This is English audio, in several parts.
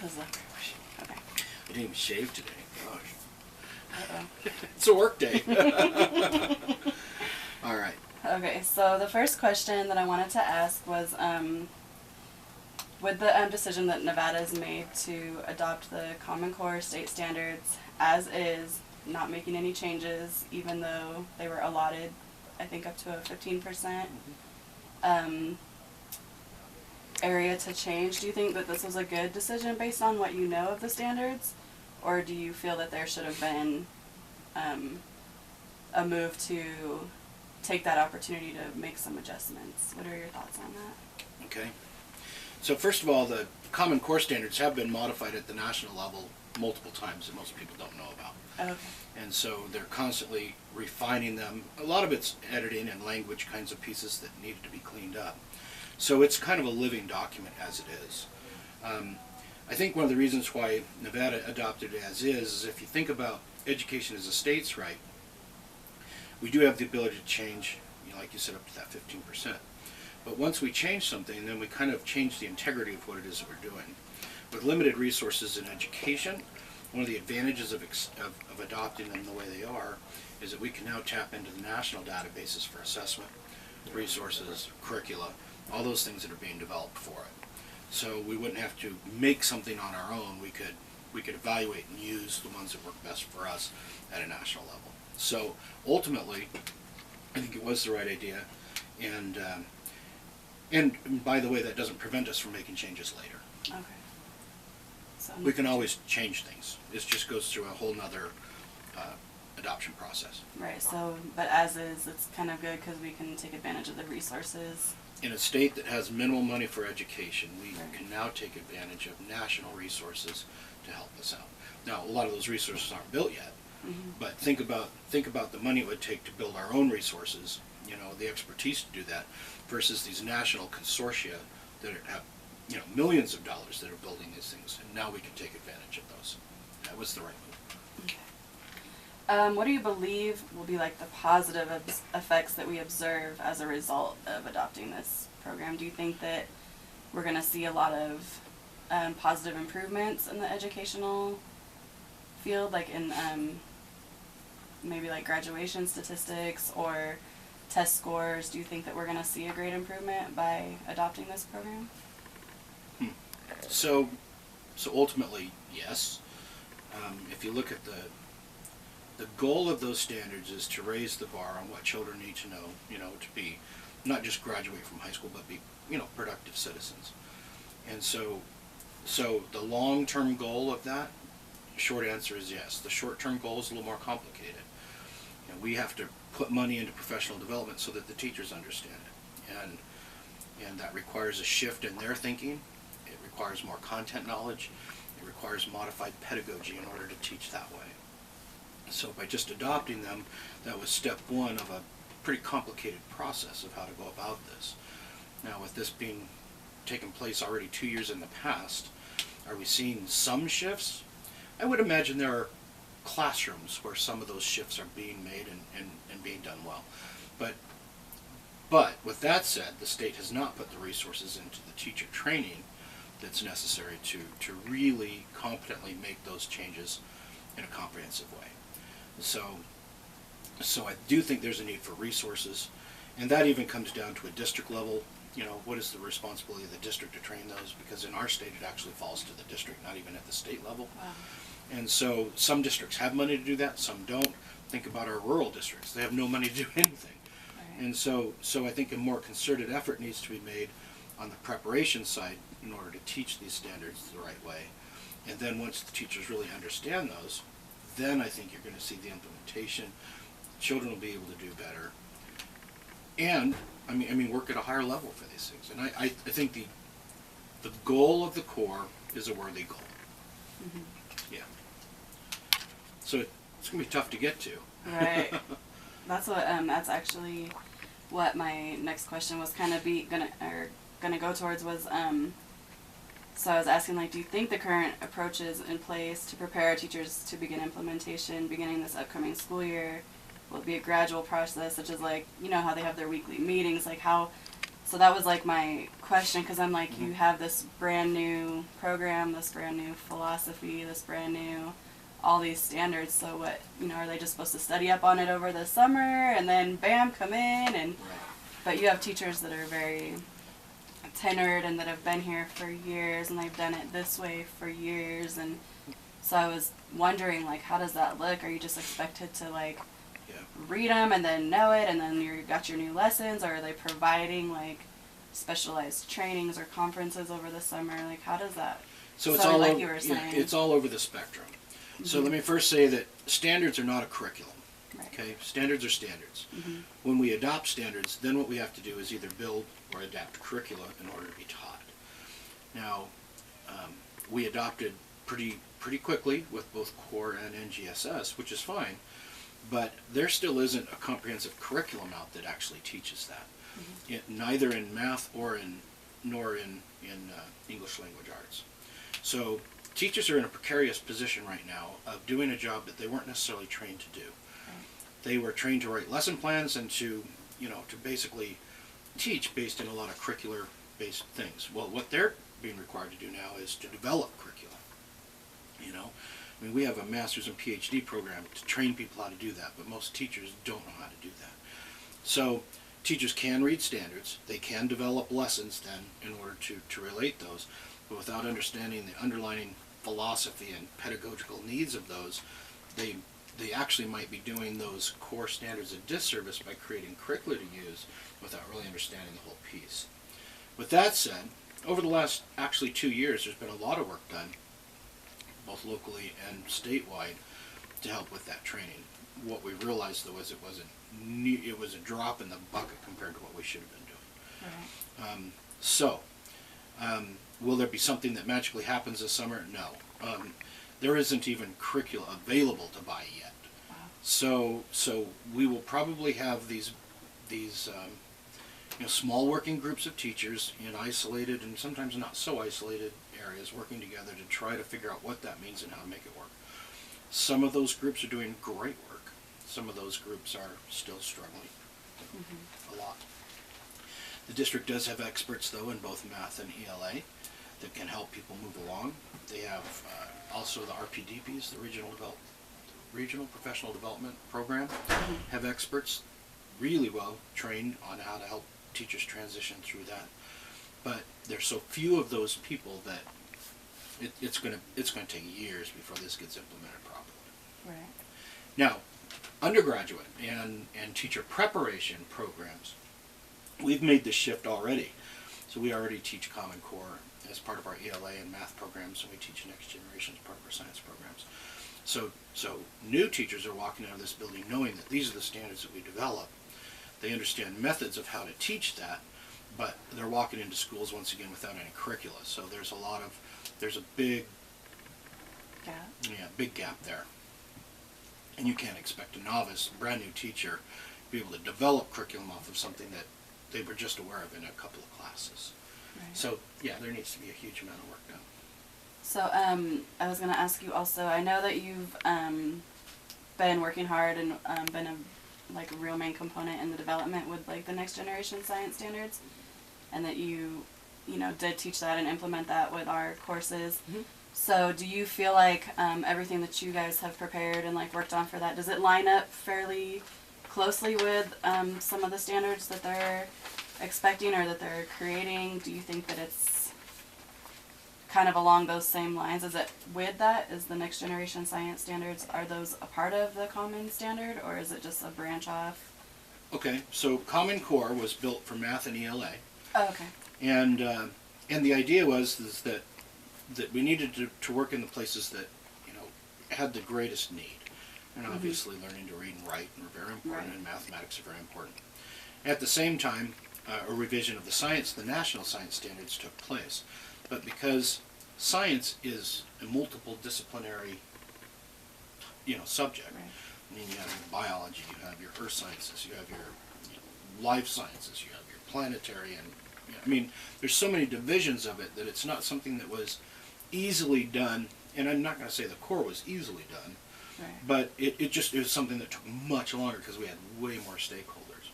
Okay. I didn't even shave today. Gosh. Uh-oh. It's a work day. All right. Okay, so the first question that I wanted to ask was, with the decision that Nevada's made to adopt the Common Core state standards as is, not making any changes, even though they were allotted, I think, up to a 15% area to change, do you think that this was a good decision based on what you know of the standards? Or do you feel that there should have been a move to take that opportunity to make some adjustments? What are your thoughts on that? Okay. So first of all, the Common Core standards have been modified at the national level multiple times that most people don't know about. Okay. And so they're constantly refining them. A lot of it's editing and language kinds of pieces that needed to be cleaned up. So it's kind of a living document as it is. I think one of the reasons why Nevada adopted it as is if you think about education as a state's right, we do have the ability to change, like you said, up to that 15%. But once we change something, then we kind of change the integrity of what it is that we're doing. With limited resources in education, one of the advantages of adopting them the way they are is that we can now tap into the national databases for assessment, resources, curricula, all those things that are being developed for it. So we wouldn't have to make something on our own. We could evaluate and use the ones that work best for us at a national level. So ultimately, I think it was the right idea, and by the way, that doesn't prevent us from making changes later. Okay. So We can always change things. This just goes through a whole nother adoption process. Right, so, but as is, it's kind of good because we can take advantage of the resources. In a state that has minimal money for education, we Right. can now take advantage of national resources to help us out. Now, a lot of those resources aren't built yet, but think about the money it would take to build our own resources, the expertise to do that, versus these national consortia that have, millions of dollars that are building these things, and now we can take advantage of those. That was the right move. Okay. What do you believe will be like the positive effects that we observe as a result of adopting this program? Do you think that we're going to see a lot of positive improvements in the educational field, like in maybe like graduation statistics or test scores? Do you think that we're going to see a great improvement by adopting this program? So ultimately, yes. If you look at the goal of those standards is to raise the bar on what children need to know, to be, not just graduate from high school, but be, productive citizens. And so the long-term goal of that, short answer is yes. The short-term goal is a little more complicated. We have to put money into professional development so that the teachers understand it. And that requires a shift in their thinking. It requires more content knowledge. It requires modified pedagogy in order to teach that way. So by just adopting them, that was step one of a pretty complicated process of how to go about this. Now, with this being taken place already 2 years in the past, are we seeing some shifts? I would imagine there are classrooms where some of those shifts are being made and being done well. But with that said, the state has not put the resources into the teacher training that's necessary to really competently make those changes in a comprehensive way. So I do think there's a need for resources, and that even comes down to a district level. What is the responsibility of the district to train those? Because in our state, it actually falls to the district, not even at the state level. Wow. And so some districts have money to do that, some don't. Think about our rural districts. They have no money to do anything. Right. And so I think a more concerted effort needs to be made on the preparation side in order to teach these standards the right way. And then once the teachers really understand those, then I think you're going to see the implementation. Children will be able to do better. And, I mean, work at a higher level for these things. And I think the goal of the core is a worthy goal. Mm-hmm. Yeah. So it's going to be tough to get to. Right. That's actually what my next question was kind of gonna go towards was, so I was asking, like, do you think the current approaches in place to prepare our teachers to begin implementation beginning this upcoming school year will it be a gradual process, such as, like, how they have their weekly meetings, like how So that was like my question, because I'm like, you have this brand new program, this brand new philosophy, this brand new, all these standards. So what, are they just supposed to study up on it over the summer and then bam, come in? And but you have teachers that are very tenured and that have been here for years and they've done it this way for years. And so I was wondering, like, how does that look? Are you just expected to like read them and then know it, and then you got your new lessons, or are they providing like specialized trainings or conferences over the summer? Like, how does that? So it's all like you were saying. It's all over the spectrum. Mm-hmm. So let me first say that standards are not a curriculum. Right. Okay, standards are standards. Mm-hmm. When we adopt standards, then what we have to do is either build or adapt curricula in order to be taught. Now, we adopted pretty quickly with both core and NGSS, which is fine. But there still isn't a comprehensive curriculum out that actually teaches that, neither in math nor in English language arts. So teachers are in a precarious position right now of doing a job that they weren't necessarily trained to do. Right. They were trained to write lesson plans and to basically teach based in a lot of curricular-based things. Well, what they're being required to do now is to develop curricula. I mean, we have a master's and PhD program to train people how to do that, but most teachers don't know how to do that. So teachers can read standards, they can develop lessons then in order to relate those, but without understanding the underlying philosophy and pedagogical needs of those, they actually might be doing those core standards a disservice by creating curricula to use without really understanding the whole piece. With that said, over the last actually 2 years, there's been a lot of work done, both locally and statewide, to help with that training. What we realized, though, is it was a drop in the bucket compared to what we should have been doing. Right. Will there be something that magically happens this summer? No. There isn't even curricula available to buy yet. Wow. So we will probably have these small working groups of teachers in isolated and sometimes not so isolated areas working together to try to figure out what that means and how to make it work. Some of those groups are doing great work. Some of those groups are still struggling a lot. The district does have experts, though, in both math and ELA that can help people move along. They have also the RPDPs, the Regional Professional Development Program, have experts really well trained on how to help teachers transition through that. But there's so few of those people that it's going to take years before this gets implemented properly. Right. Now, undergraduate and teacher preparation programs, we've made this shift already. So we already teach Common Core as part of our ELA and math programs, and we teach Next Generation as part of our science programs. So new teachers are walking out of this building knowing that these are the standards that we develop. They understand methods of how to teach that, but they're walking into schools once again without any curricula. So there's a big gap. Yeah, big gap there. And you can't expect a novice, brand new teacher to be able to develop curriculum off of something that they were just aware of in a couple of classes. Right. So yeah, there needs to be a huge amount of work done. So I was going to ask you also, I know that you've been working hard and been a real main component in the development with like the Next Generation Science Standards, and that you did teach that and implement that with our courses. Mm-hmm. So do you feel like everything that you guys have prepared and like worked on for that, does it line up fairly closely with some of the standards that they're expecting or that they're creating? Do you think that it's kind of along those same lines? Is it with that? Is the Next Generation Science Standards, are those a part of the Common Standard, or is it just a branch off? Okay, so Common Core was built for math and ELA. Oh, okay. And the idea was that we needed to work in the places that had the greatest need. And obviously learning to read and write are very important, and mathematics are very important. At the same time, a revision of the national science standards took place. But because science is a multiple disciplinary, subject. Right. I mean, you have your biology, you have your earth sciences, you have your life sciences, you have your planetary, and there's so many divisions of it that it's not something that was easily done. And I'm not going to say the core was easily done, right, but it was something that took much longer because we had way more stakeholders.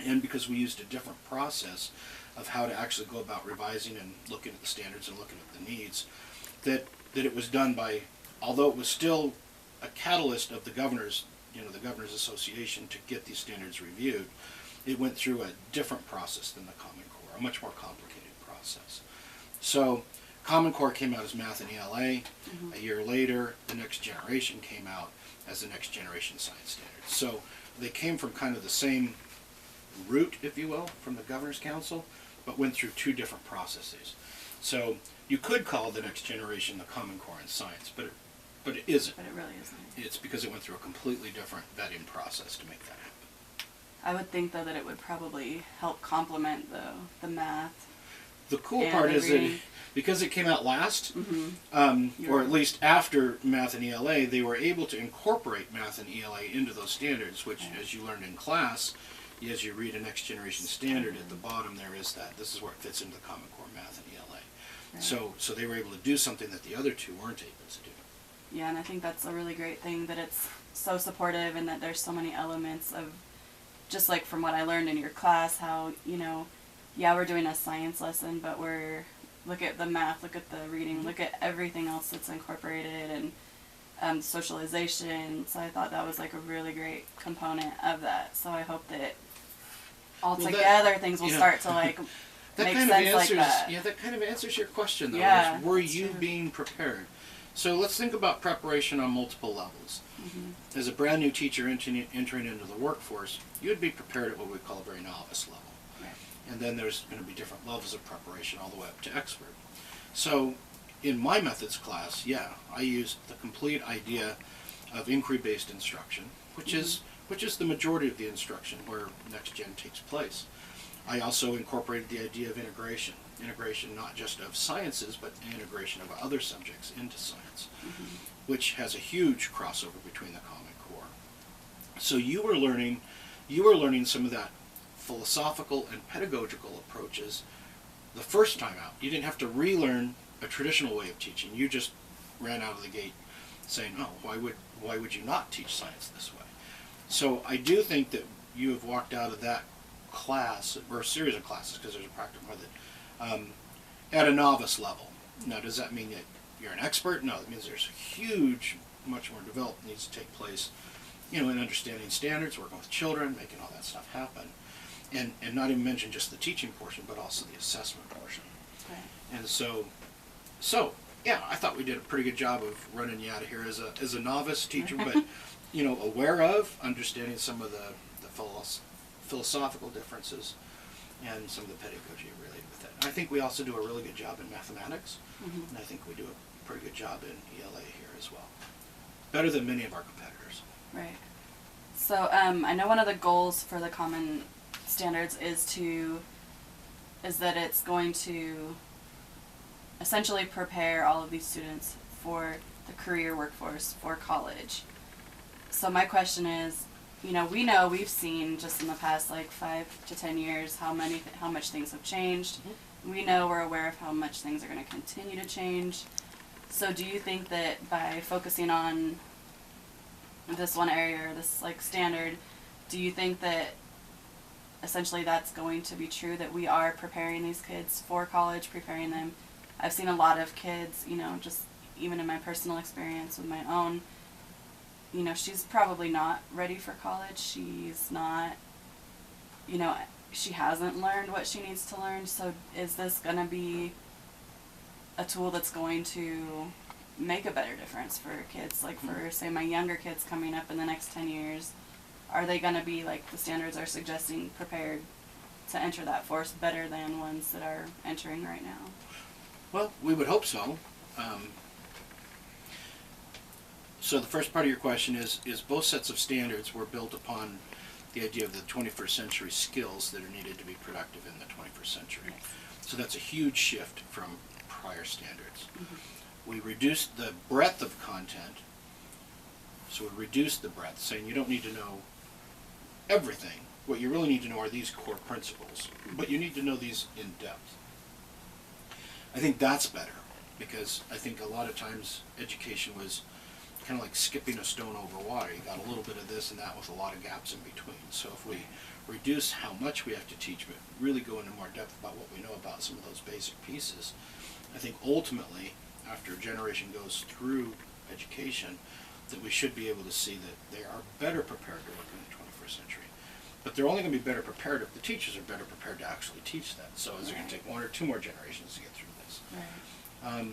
and because we used a different process of how to actually go about revising and looking at the standards and looking at the needs, that it was done by, although it was still a catalyst of the governors, the Governors Association to get these standards reviewed, it went through a different process than the Common Core, a much more complicated process. So Common Core came out as Math and ELA. A year later, the Next Generation came out as the Next Generation Science Standards. So they came from kind of the same root, if you will, from the Governor's Council, but went through two different processes. So you could call the Next Generation the Common Core in science, but it isn't. But it really isn't. It's because it went through a completely different vetting process to make that happen. I would think, though, that it would probably help complement the math. The cool part is that because it came out last, or at least after Math and ELA, they were able to incorporate Math and ELA into those standards, which, as you learned in class, as you read a Next Generation Standard, at the bottom there is that. This is where it fits into the Common Core Math and ELA. Right. So they were able to do something that the other two weren't able to do. Yeah, and I think that's a really great thing, that it's so supportive and that there's so many elements of, just like from what I learned in your class, how, we're doing a science lesson, but look at the math, look at the reading, look at everything else that's incorporated, and socialization. So I thought that was like a really great component of that. So I hope that altogether things will start to like make sense like that. Yeah, that kind of answers your question, though. Yeah, were you being prepared? So let's think about preparation on multiple levels. As a brand new teacher entering into the workforce, you would be prepared at what we call a very novice level. Right. And then there's going to be different levels of preparation all the way up to expert. So in my methods class, I used the complete idea of inquiry-based instruction, which is the majority of the instruction where Next Gen takes place. I also incorporated the idea of integration not just of sciences, but integration of other subjects into science, which has a huge crossover between the Common Core. So you were learning some of that philosophical and pedagogical approaches the first time out. You didn't have to relearn a traditional way of teaching. You just ran out of the gate saying, "Oh, why would you not teach science this way?" So I do think that you have walked out of that class, or a series of classes, because there's a practical method, at a novice level. Now, does that mean that you're an expert? No, that means there's a huge, much more developed needs to take place, in understanding standards, working with children, making all that stuff happen. And not even mention just the teaching portion, but also the assessment portion. Right. And so I thought we did a pretty good job of running you out of here as a novice teacher, but aware of, understanding some of the philosophical differences and some of the pedagogy related with it. I think we also do a really good job in mathematics, and I think we do a pretty good job in ELA here as well. Better than many of our competitors. Right. So I know one of the goals for the Common Standards is that it's going to essentially prepare all of these students for the career workforce, for college. So my question is, we've seen just in the past 5 to 10 years how much things have changed. We know, we're aware of how much things are going to continue to change. So do you think that by focusing on this one area, or this standard, do you think that essentially that's going to be true, that we are preparing these kids for college, preparing them? I've seen a lot of kids, just even in my personal experience with my own, she's probably not ready for college. She's not, she hasn't learned what she needs to learn. So is this going to be a tool that's going to make a better difference for kids? For, say, my younger kids coming up in the next 10 years, are they going to be, the standards are suggesting, prepared to enter that force better than ones that are entering right now? Well, we would hope so. So the first part of your question is both sets of standards were built upon the idea of the 21st century skills that are needed to be productive in the 21st century. Yes. So that's a huge shift from prior standards. We reduced the breadth of content, so we reduced the breadth, saying you don't need to know everything. What you really need to know are these core principles, but you need to know these in depth. I think that's better, because I think a lot of times education was kind of like skipping a stone over water. You got a little bit of this and that with a lot of gaps in between. So if we reduce how much we have to teach, but really go into more depth about what we know about some of those basic pieces. I think ultimately, after a generation goes through education, that we should be able to see that they are better prepared to work in the 21st century. But they're only going to be better prepared if the teachers are better prepared to actually teach that. So it's going to take 1 or 2 more generations to get through this. Right.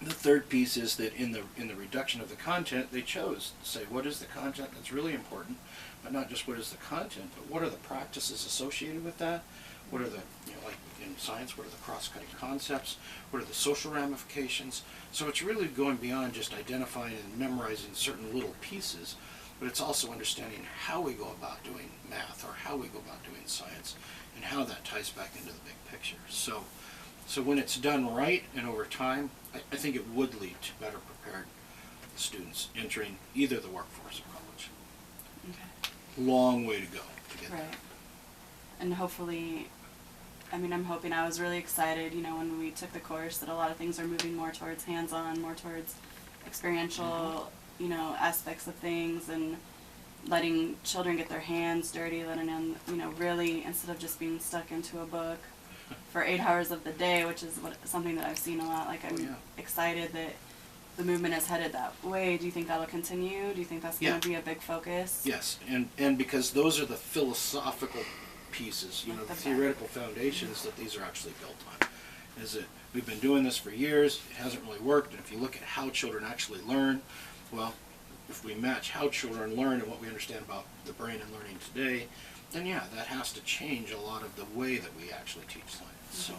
The third piece is that in the reduction of the content, they chose to say what is the content that's really important, but not just what is the content, but what are the practices associated with that? What are the, like in science, what are the cross-cutting concepts? What are the social ramifications? So it's really going beyond just identifying and memorizing certain little pieces, but it's also understanding how we go about doing math or how we go about doing science and how that ties back into the big picture. So when it's done right and over time, I think it would lead to better prepared students entering either the workforce or college. Okay. Long way to go to get Right. there. And hopefully, I'm hoping, I was really excited, when we took the course, that a lot of things are moving more towards hands-on, more towards experiential, aspects of things, and letting children get their hands dirty, letting them, really, instead of just being stuck into a book for 8 hours of the day, which is something that I've seen a lot. Like, I'm excited that the movement is headed that way. Do you think that'll continue? Do you think that's going to be a big focus? Yes, and because those are the philosophical pieces, the theoretical foundations that these are actually built on. Is that we've been doing this for years, it hasn't really worked, and if you look at how children actually learn, well, if we match how children learn and what we understand about the brain and learning today, then that has to change a lot of the way that we actually teach science.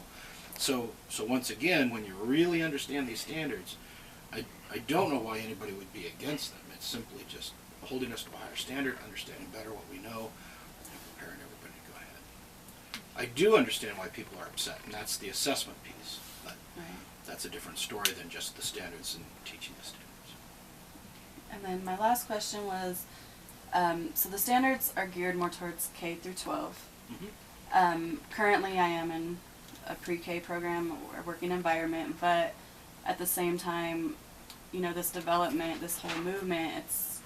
So once again, when you really understand these standards, I don't know why anybody would be against them. It's simply just holding us to a higher standard, understanding better what we know, and preparing everybody to go ahead. I do understand why people are upset, and that's the assessment piece. But that's a different story than just the standards and teaching the standards. And then my last question was, so the standards are geared more towards K through 12. Mm-hmm. Currently I am in a pre-K program or working environment, but at the same time, this development, this whole movement, it's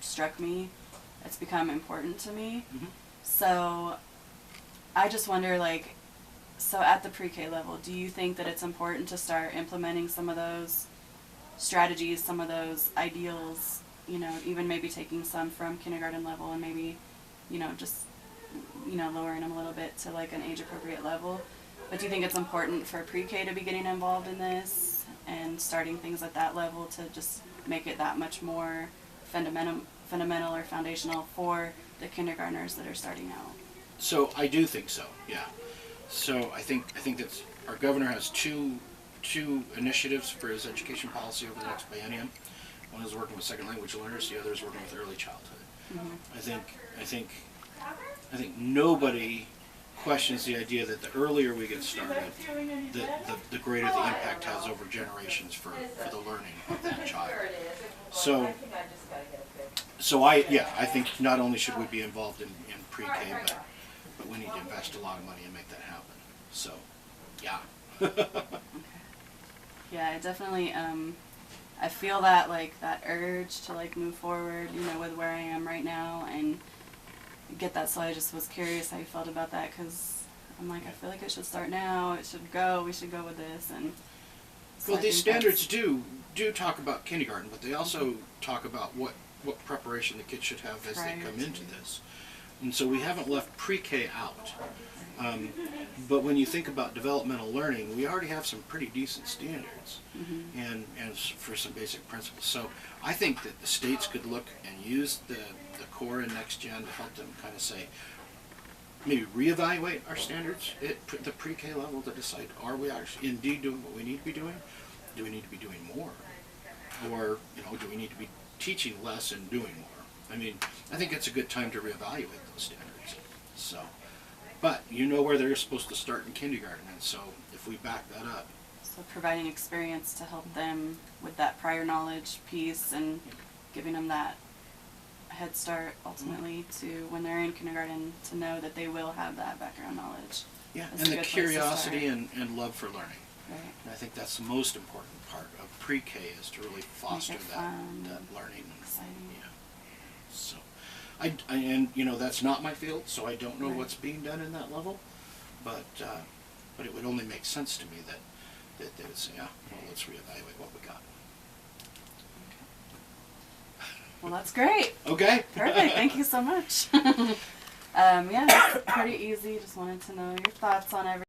struck me. It's become important to me. Mm-hmm. So I just wonder, so at the pre-K level, do you think that it's important to start implementing some of those strategies, some of those ideals, even maybe taking some from kindergarten level and maybe, just, lowering them a little bit to an age-appropriate level? But do you think it's important for pre-K to be getting involved in this and starting things at that level to just make it that much more fundamental or foundational for the kindergartners that are starting out? So I do think so, yeah. So I think that our governor has two initiatives for his education policy over the next biennium. One is working with second language learners, the other is working with early childhood. Mm-hmm. I think nobody questions the idea that the earlier we get started, the greater the impact has over generations for the learning of that child. So I think not only should we be involved in pre-K, but we need to invest a lot of money and make that happen. So, yeah. Okay. Yeah, I definitely, I feel that, that urge to, move forward, with where I am right now and get that. So I just was curious how you felt about that, because I'm I feel like it should start now. We should go with this. And so well, these standards do talk about kindergarten, but they also talk about what preparation the kids should have as they come into this. And so we haven't left pre-K out. But when you think about developmental learning, we already have some pretty decent standards and for some basic principles. So I think that the states could look and use the core and next gen to help them kind of say, maybe reevaluate our standards at the pre-K level to decide, are we actually indeed doing what we need to be doing? Do we need to be doing more? Or, do we need to be teaching less and doing more? I think it's a good time to reevaluate those standards. So, but where they're supposed to start in kindergarten, and so if we back that up. So providing experience to help them with that prior knowledge piece and giving them that head start ultimately to when they're in kindergarten to know that they will have that background knowledge. Yeah, and the curiosity and love for learning. Right. And I think that's the most important part of pre-K is to really foster that learning. Exciting. Yeah. So And you know, that's not my field, so I don't know Right. what's being done in that level, but it would only make sense to me that they would say, yeah, well, let's reevaluate what we got. Well, that's great. Okay. Perfect. Thank you so much. Yeah, it's pretty easy. Just wanted to know your thoughts on everything.